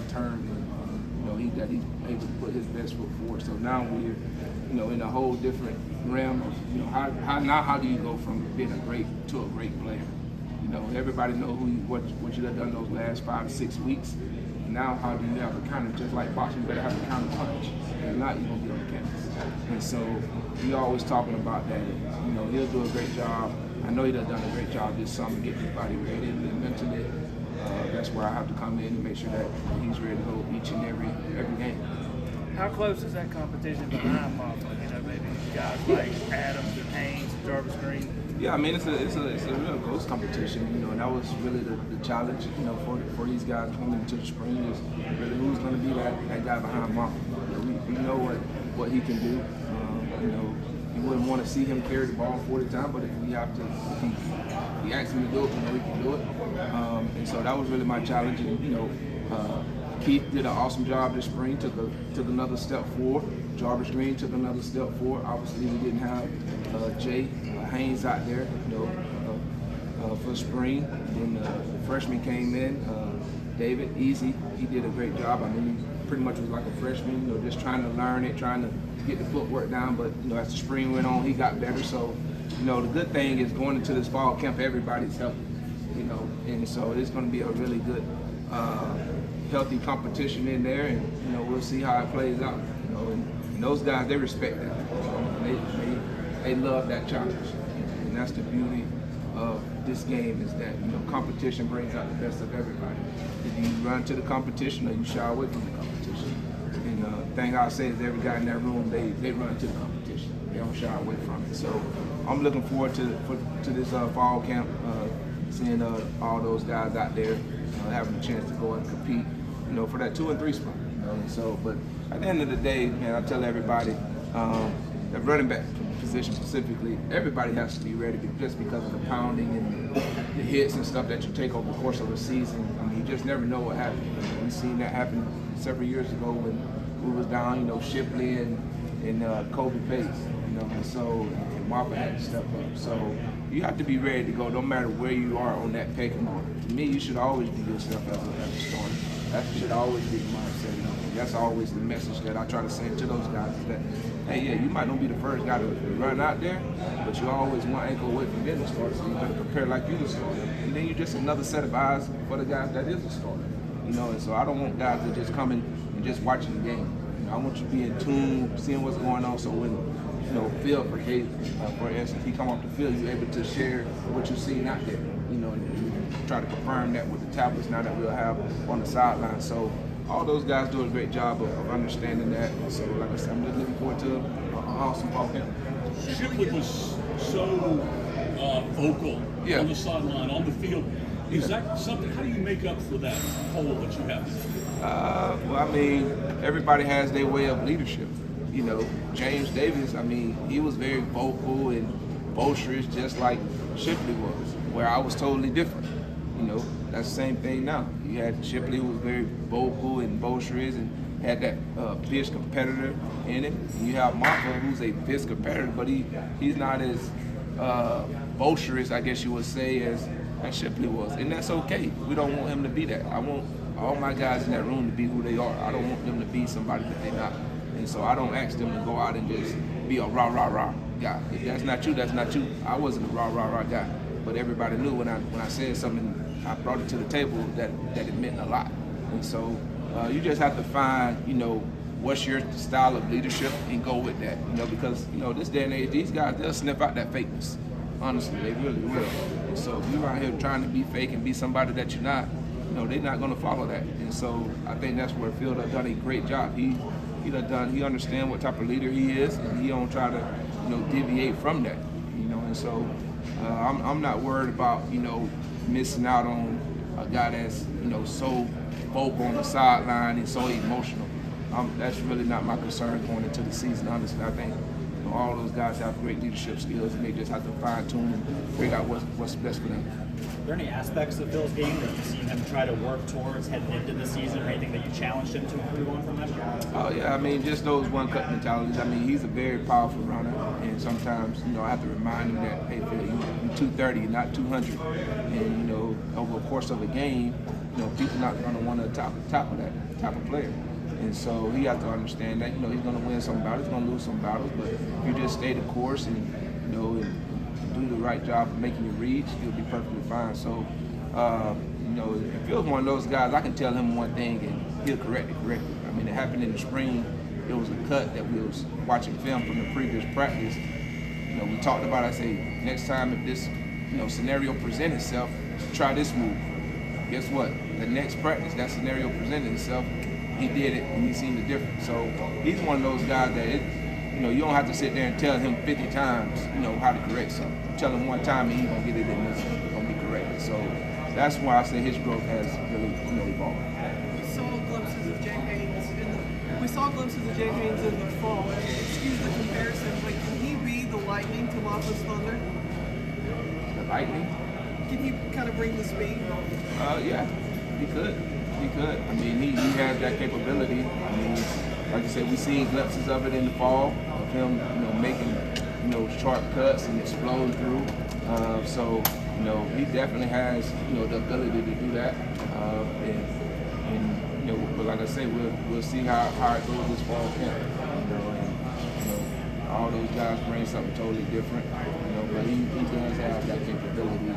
turned, and that he's able to put his best foot forward. So now we're in a whole different realm of how do you go from being a great to a great player? Everybody know what you have done those last 5 to 6 weeks. Now how do you have a counter, just like boxing, you better have a counter punch. If not, you're gonna be on the canvas. And so we always talking about that. He'll do a great job. I know he done a great job this summer getting his body ready and mentally. That's where I have to come in and make sure that he's ready to go each and every game. How close is that competition behind Moffa? Maybe guys like Adams and Haynes and Jarvis Green. Yeah, I mean it's a real close competition, and that was really the challenge, for these guys coming into the spring is really who's going to be that guy behind Moffa. We know what he can do. You wouldn't want to see him carry the ball 40 times, but if he asks him to do it, we know he can do it. And so that was really my challenge. And, Keith did an awesome job this spring, took another step forward. Jarvis Green took another step forward. Obviously, we didn't have Jay Haynes out there, for spring. Then the freshman came in, David Easy. He did a great job. I mean, he pretty much was like a freshman, just trying to learn it, trying to get the footwork down. But as the spring went on, he got better. So, the good thing is going into this fall camp, everybody's healthy, and so it's going to be a really good, healthy competition in there, and we'll see how it plays out. And those guys, they respect that. They love that challenge, and that's the beauty of this game is that competition brings out the best of everybody. If you run to the competition or you shy away from the competition, and the thing I'll say is every guy in that room they run to the competition. They don't shy away from it. So I'm looking forward to this fall camp, seeing all those guys out there having a chance to go and compete, for that 2 and 3 spot. So, but at the end of the day, man, I tell everybody, the running back position specifically, everybody has to be ready just because of the pounding and the hits and stuff that you take over the course of a season. I mean, you just never know what happens. We've seen that happen several years ago when we was down, Shipley and Kobe Pace, and so and Moffa had to step up. So you have to be ready to go no matter where you are on that pecking order. To me, you should always be yourself as a starter. That should always be the mindset. That's always the message that I try to send to those guys is that, hey, yeah, you might not be the first guy to run out there, but you're always one ankle away from being a starter, so you better prepare like you're the starter. And then you're just another set of eyes for the guys that is a starter. And so I don't want guys to just come in and just watching the game. I want you to be in tune, seeing what's going on, so when Phil, for instance, he come off the field, you're able to share what you see out there, and try to confirm that with the tablets now that we'll have on the sideline. So all those guys do a great job of understanding that. And so, like I said, I'm just looking forward to an awesome ball camp. Shipley was so vocal on the sideline, on the field. Is that something? How do you make up for that hole that you have? Well, I mean, everybody has their way of leadership. James Davis, I mean, he was very vocal and boisterous, just like Shipley was, where I was totally different. That's the same thing now. You had Shipley, who was very vocal and boisterous and had that fierce competitor in it. You have Moffa, who's a fierce competitor, but he's not as boisterous, I guess you would say, as Shipley was. And that's okay. We don't want him to be that. I want all my guys in that room to be who they are. I don't want them to be somebody that they're not. And so I don't ask them to go out and just be a rah guy. If that's not you, that's not you. I wasn't a rah guy. But everybody knew when I said something, I brought it to the table that it meant a lot. And so you just have to find, what's your style of leadership and go with that. Because, this day and age, these guys, they'll sniff out that fakeness. Honestly, they really will. And so if you're out here trying to be fake and be somebody that you're not, they're not going to follow that. And so I think that's where Phil has done a great job. He understands what type of leader he is, and he don't try to, deviate from that. And so I'm not worried about, missing out on a guy that's, so vocal on the sideline and so emotional. That's really not my concern going into the season, honestly. I think all those guys have great leadership skills, and they just have to fine-tune and figure out what's best for them. Are there any aspects of Phil's game that you've seen him try to work towards heading into the season, or anything that you challenged him to improve on from last year? Oh, yeah, I mean, just those one-cut mentalities. I mean, he's a very powerful runner, and sometimes, I have to remind him that, hey, Phil, you're 230, you're not 200. And, over the course of a game, people not going to want to top of that type of player. And so he has to understand that, he's going to win some battles, he's going to lose some battles, but if you just stay the course and, and do the right job of making your reads, you'll be perfectly fine. So, if Phil's one of those guys, I can tell him one thing and he'll correct it correctly. I mean, it happened in the spring. It was a cut that we was watching film from the previous practice. We talked about it. I say, next time if this, scenario presents itself, try this move. Guess what? The next practice, that scenario presented itself, he did it and he seen the difference. So he's one of those guys that, you don't have to sit there and tell him 50 times, how to correct something. Tell him one time and he's going to get it and it's going to be corrected. So that's why I say his growth has really, evolved. We saw glimpses of Jay Haynes in the fall. Excuse the comparison, but can he be the lightning to Lafa's thunder? The lightning? Can he kind of bring the speed? Yeah, he could. He could. I mean, he has that capability. I mean, like I said, we've seen glimpses of it in the fall of him, making, sharp cuts and explode through. So, he definitely has, the ability to do that. But like I say, we'll see how it goes this fall camp. All those guys bring something totally different. But he does have that capability.